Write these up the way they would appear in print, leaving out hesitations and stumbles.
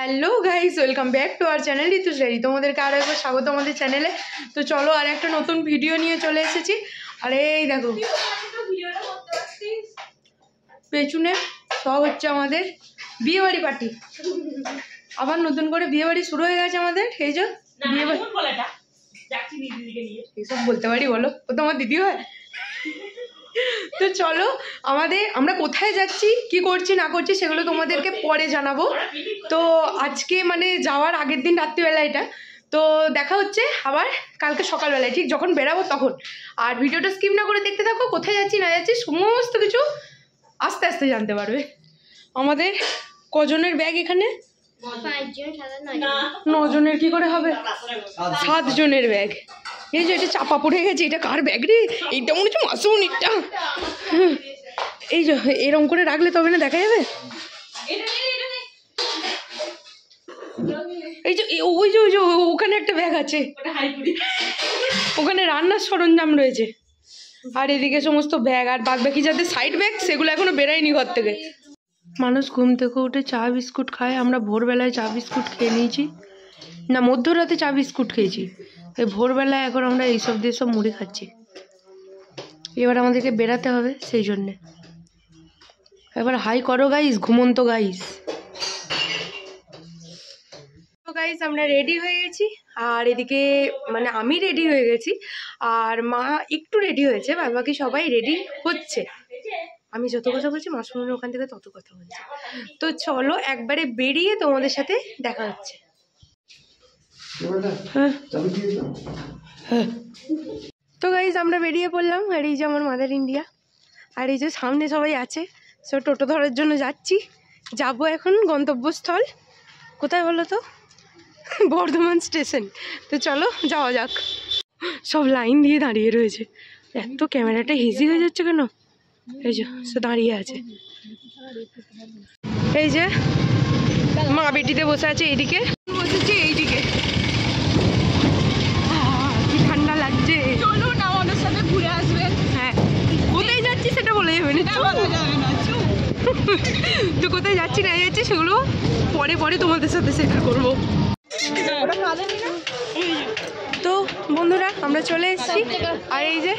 Hello guys, welcome back to our channel Ritu's diary. তোমাদেরকে আরও একবার স্বাগত আমাদের চ্যানেলে। তো চলো আর একটা নতুন ভিডিও নিয়ে চলে এসেছি। আর এই দেখো পেছনে সব হচ্ছে আমাদের বিয়েবাড়ি পার্টি। আবার নতুন করে বিয়েবাড়ি শুরু হয়ে গেছে আমাদের। এই যে বিয়েবাড়ি এইসব বলতে পারি বলো, ও তো আমার দিদি হয়। তো চলো আমরা কোথায় যাচ্ছি, কি করছি না করছি সেগুলো তোমাদেরকে পরে জানাবো। তো আজকে মানে যাওয়ার আগের দিন রাত্রিবেলা এটা, তো দেখা হচ্ছে আবার কালকে সকালবেলায় ঠিক যখন বেরাবো তখন। আর ভিডিওটা স্কিপ না করে দেখতে থাকো, কোথায় যাচ্ছি না যাচ্ছি সমস্ত কিছু আস্তে আস্তে জানতে পারবে। আমাদের কজনের ব্যাগ এখানে? 9 জনের কি করে হবে? 7 জনের ব্যাগ। এই যে এটা চাপা পড়ে গেছে, এটা কার ব্যাগ রে? এইটা মনে হচ্ছে মাসুমনিরটা। এই যে এরকম করে রাখলে তবে না দেখা যাবে। এই যে ওই যে ওখানে একটা ব্যাগ আছে, ওখানে রান্নার সরঞ্জাম রয়েছে। আর এদিকে সমস্ত ব্যাগ, আর বাদ বাকি যাদের সাইড ব্যাগ সেগুলো এখনো বেরায়নি ঘর থেকে। মানুষ ঘুম থেকে উঠে চা বিস্কুট খায়, আমরা ভোরবেলায় চা বিস্কুট খেয়ে নিয়েছি, না মধ্যরাতে চা বিস্কুট খেয়েছি। এই ভোরবেলায় এখন আমরা এইসব দিয়ে সব মুড়ি খাচ্ছি। এবার আমাদেরকে বেরাতে হবে, সেই জন্যে এবার হাই করো গাইস, ঘুমন্ত গাইস। গাইস আমরা রেডি হয়ে গেছি, আর এদিকে মানে আমি রেডি হয়ে গেছি, আর মা একটু রেডি হয়েছে, বাদ বাকি সবাই রেডি হচ্ছে। আমি যত কথা বলছি মাসুমের ওখান থেকে তত কথা বলছি। তো চলো একবারে বেরিয়ে তোমাদের সাথে দেখা হচ্ছে। তো গাইজ আমরা বেরিয়ে পড়লাম, আর এই যে আমার মাদার ইন্ডিয়া, আর এই যে সামনে সবাই আছে। সো টোটো ধরার জন্য যাচ্ছি, যাব এখন গন্তব্যস্থল। কোথায় বলো তো? বর্ধমান স্টেশন। তো চলো যাওয়া যাক। সব লাইন দিয়ে দাঁড়িয়ে রয়েছে, এত ক্যামেরাটা হেজি হয়ে যাচ্ছে কেন? এই যে সে দাঁড়িয়ে আছে, এই যে মা বেটিতে বসে আছে, এইদিকে বসেছে, এইদিকে কি ঠান্ডা লাগছে। চলো না আমাদের সাথে ঘুরে আসবেন। হ্যাঁ, কোথায় যাচ্ছি সেটা বলে যাবে না। তো কোথায় যাচ্ছি না যাচ্ছি সেগুলো পরে পরে তোমাদের সাথে শেয়ার করবো। তো বন্ধুরা আমরা চলে এসেছি, আর এই যে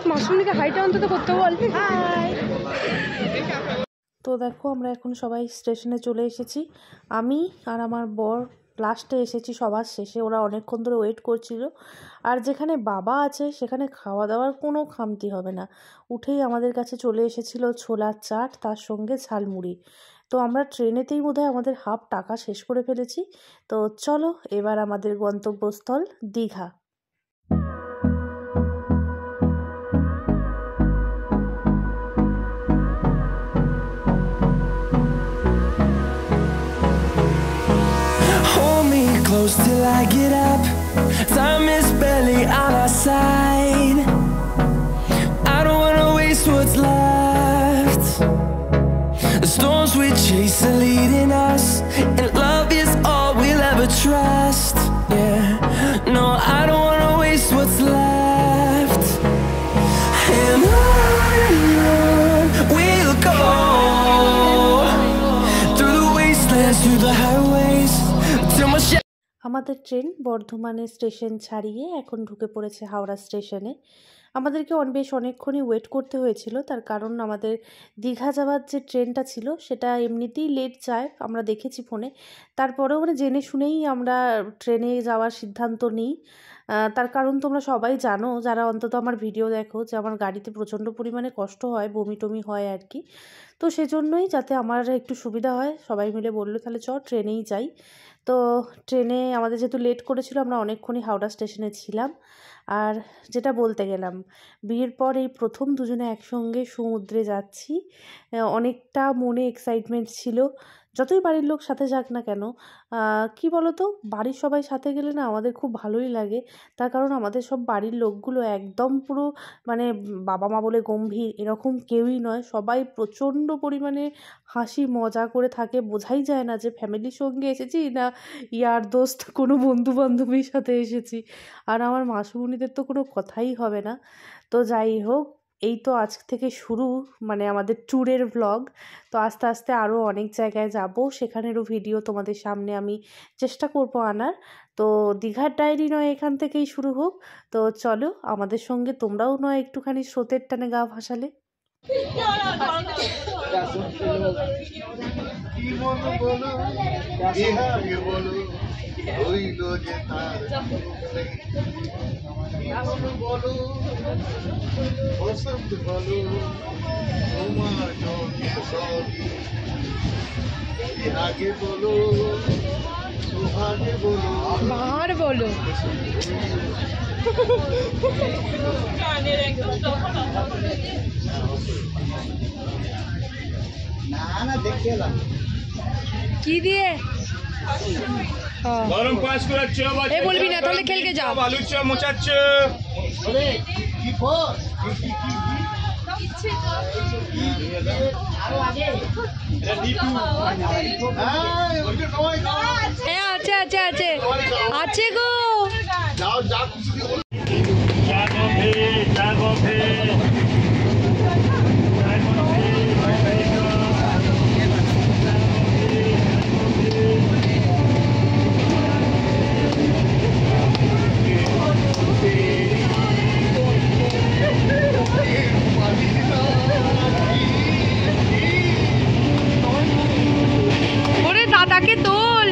মাসুমিকে হাইটা অন্তত করতে বলবি। তো দেখো আমরা এখন সবাই স্টেশনে চলে এসেছি। আমি আর আমার বর লাস্টে এসেছি, সবার শেষে। ওরা অনেকক্ষণ ধরে ওয়েট করছিল। আর যেখানে বাবা আছে সেখানে খাওয়া দাওয়ার কোনো খামতি হবে না। উঠেই আমাদের কাছে চলে এসেছিল ছোলার চাট, তার সঙ্গে ঝালমুড়ি। তো আমরা ট্রেনেতেই বোধহয় আমাদের হাফ টাকা শেষ করে ফেলেছি। তো চলো এবার আমাদের গন্তব্যস্থল Digha. Close till I get up, time is barely on our side. I don't wanna waste what's left. The storms we chase are leading us, and love is all we'll ever trust. Yeah, no, I don't wanna waste what's left. And on we'll go, through the wastelands, through the highways, till my আমাদের train বর্ধমানের station ছাড়িয়ে এখন ঢুকে পড়েছে হাওড়া স্টেশনে। আমাদেরকে বেশ অনেকক্ষণই ওয়েট করতে হয়েছিল, তার কারণ আমাদের দীঘা যাওয়ার যে ট্রেনটা ছিল সেটা এমনিতেই লেট যায়, আমরা দেখেছি ফোনে। তারপরেও মানে জেনে শুনেই আমরা ট্রেনে যাওয়ার সিদ্ধান্ত নিই। তার কারণ তোমরা সবাই জানো, যারা অন্তত আমার ভিডিও দেখো, যে আমার গাড়িতে প্রচণ্ড পরিমাণে কষ্ট হয়, বমি টমি হয় আর কি। তো সেজন্যই, যাতে আমার একটু সুবিধা হয়, সবাই মিলে বললো তাহলে চ ট্রেনেই যাই। তো ট্রেনে আমাদের যেহেতু লেট করেছিল, আমরা অনেকক্ষণই হাওড়া স্টেশনে ছিলাম। আর যেটা বলতে গেলাম, বিয়ের পর এই প্রথম দুজনে একসঙ্গে সমুদ্রে যাচ্ছি। অনেকটা মনে এক্সাইটমেন্ট ছিল, যতই বাড়ির লোক সাথে যাক না কেন। কি বলতো, বাড়ির সবাই সাথে গেলে না আমাদের খুব ভালোই লাগে। তার কারণ আমাদের সব বাড়ির লোকগুলো একদম পুরো মানে বাবা মা বলে গম্ভীর এরকম কেউই নয়, সবাই প্রচণ্ড পরিমাণে হাসি মজা করে থাকে। বোঝাই যায় না যে ফ্যামিলির সঙ্গে এসেছি না ইয়ার দোস্ত কোনো বন্ধু বান্ধবীর সাথে এসেছি। আর আমার মাসুমণিদের তো কোনো কথাই হবে না। তো যাই হোক, এই তো আজ থেকে শুরু মানে আমাদের ট্যুরের ব্লগ। তো আস্তে আস্তে আরও অনেক জায়গায় যাব, সেখানেরও ভিডিও তোমাদের সামনে আমি চেষ্টা করব আনার। তো দীঘার ডায়েরি নয় এখান থেকেই শুরু হোক। তো চলো আমাদের সঙ্গে তোমরাও নয় একটুখানি স্রোতের টানে গা ভাসালে। বাহার বলো কি দিয়ে গরম পাঁচ করে চপ এ বলবি না তাহলে খেলকে যাও। আলুর চপ মোচার হ্যাঁ আছে আছে আছে আছে গো। ওরে দাদাকে তোল।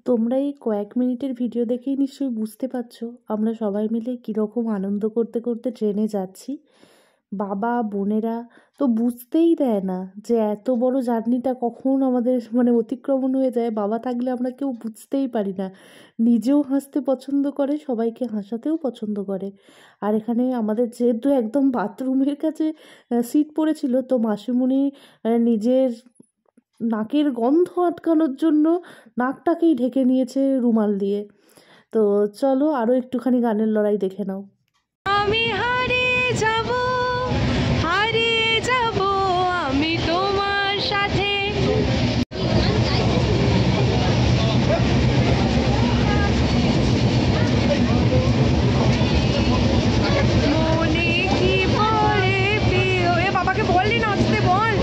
তোমরা এই কয়েক মিনিটের ভিডিও দেখেই নিশ্চয়ই বুঝতে পারছো আমরা সবাই মিলে কীরকম আনন্দ করতে করতে ট্রেনে যাচ্ছি। বাবা বোনেরা তো বুঝতেই দেয় না যে এত বড় জার্নিটা কখন আমাদের মানে অতিক্রমণ হয়ে যায়। বাবা থাকলে আমরা কেউ বুঝতেই পারি না। নিজেও হাসতে পছন্দ করে, সবাইকে হাসাতেও পছন্দ করে। আর এখানে আমাদের যেহেতু একদম বাথরুমের কাছে সিট পড়েছিল, তো মাসিমণি নিজের নাকের গন্ধ আটকানোর জন্য নাকটাকেই ঢেকে নিয়েছে রুমাল দিয়ে। তো চলো আরও একটুখানি গানের লড়াই দেখে নাও। আমি হারিয়ে যাব আমি তোমার সাথে। মনে কি পড়ে প্রিয়। এ বাবাকে বললি নাচতে বল।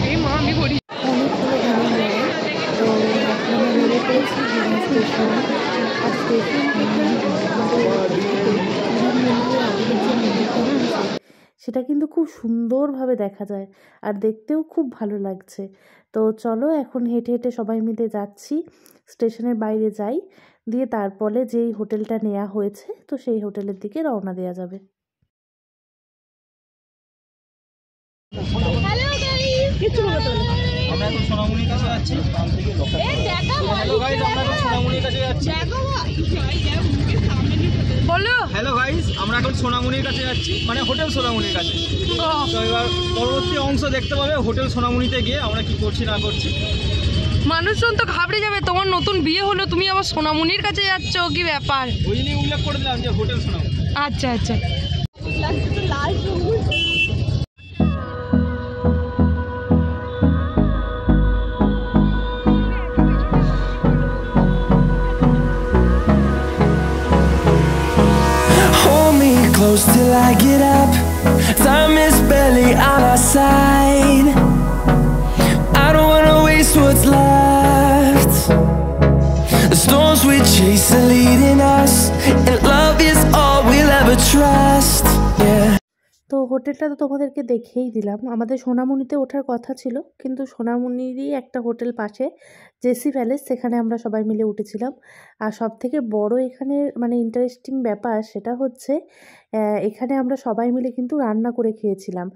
এই মা আমি করি। অনেকগুলো গানের লড়াই। তো এখন আমি বেরিয়ে পড়েছি দীঘা স্টেশনে। আর স্টেশন থেকে সেটা কিন্তু খুব সুন্দরভাবে দেখা যায় আর দেখতেও খুব ভালো লাগছে। তো চলো এখন হেঁটে হেঁটে সবাই মিলে যাচ্ছি, স্টেশনের বাইরে যাই, দিয়ে তারপরে যেই হোটেলটা নেওয়া হয়েছে তো সেই হোটেলের দিকে রওনা দেওয়া যাবে। আমরা এখন সোনামুনির কাছে যাচ্ছি। হ্যালো গাইস, আমরা এখন সোনামুনির কাছে যাচ্ছি। বলো। হ্যালো গাইস, আমরা এখন সোনামুনির কাছে যাচ্ছি, মানে হোটেল সোনামুনির কাছে। তো এবার পরবর্তী অংশ দেখতে পাবে হোটেল সোনামুনিতে গিয়ে আমরা কি করছি না করছি। মানুষজন তো ঘাবড়ে যাবে, তোমার নতুন বিয়ে হলো, তুমি আবার সোনামুনির কাছে যাচ্ছ, কি ব্যাপার? ওই জন্যই উল্লেখ করে দিলাম যে হোটেল সোনামুনি। আচ্ছা আচ্ছা। Hold me close till I get up. Time is barely on our side. I don't wanna waste what's left. The storms we chase are leading us, and love is all we'll ever trust. Yeah. তো হোটেলটা তো তোমাদেরকে দেখেই দিলাম। আমাদের সোনামুনিতে ওঠার কথা ছিল, কিন্তু সোনামুনিরই একটা হোটেল পাশে, জেসি প্যালেস, সেখানে আমরা সবাই মিলে উঠেছিলাম। আর সবথেকে বড় এখানে মানে ইন্টারেস্টিং ব্যাপার সেটা হচ্ছে এখানে আমরা সবাই মিলে কিন্তু রান্না করে খেয়েছিলাম।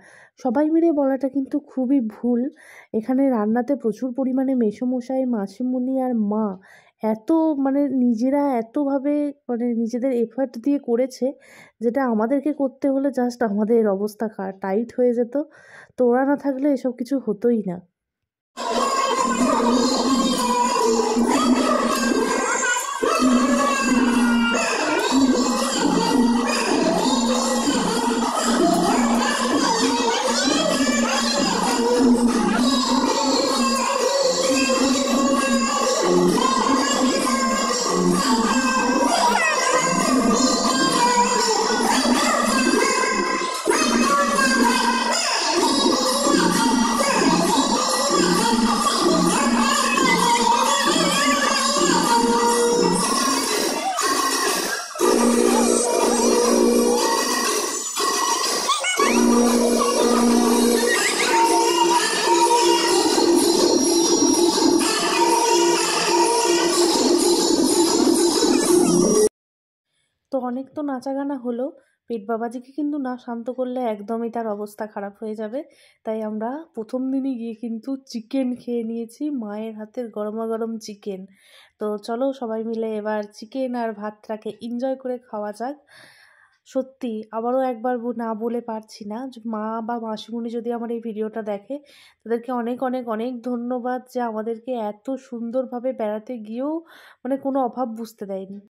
সবাই মিলে বলাটা কিন্তু খুবই ভুল। এখানে রান্নাতে প্রচুর পরিমাণে মেসোমশাই, মাসিমণি আর মা এত মানে নিজেরা এতভাবে মানে নিজেদের এফার্ট দিয়ে করেছে, যেটা আমাদেরকে করতে হলে জাস্ট আমাদের অবস্থা টাইট হয়ে যেত। তো ওরা না থাকলে এসব কিছু হতোই না। তো অনেক তো নাচা গানা হলো, পেট বাবাজিকে কিন্তু না শান্ত করলে একদমই তার অবস্থা খারাপ হয়ে যাবে। তাই আমরা প্রথম দিনই গিয়ে কিন্তু চিকেন খেয়ে নিয়েছি, মায়ের হাতের গরমাগরম চিকেন। তো চলো সবাই মিলে এবার চিকেন আর ভাতটাকে এনজয় করে খাওয়া যাক। সত্যি আবারও একবার না বলে পারছি না, যে মা বা মাসিমণি যদি আমার এই ভিডিওটা দেখে, তাদেরকে অনেক অনেক অনেক ধন্যবাদ যে আমাদেরকে এত সুন্দরভাবে বেড়াতে গিয়েও মানে কোনো অভাব বুঝতে দেয়নি।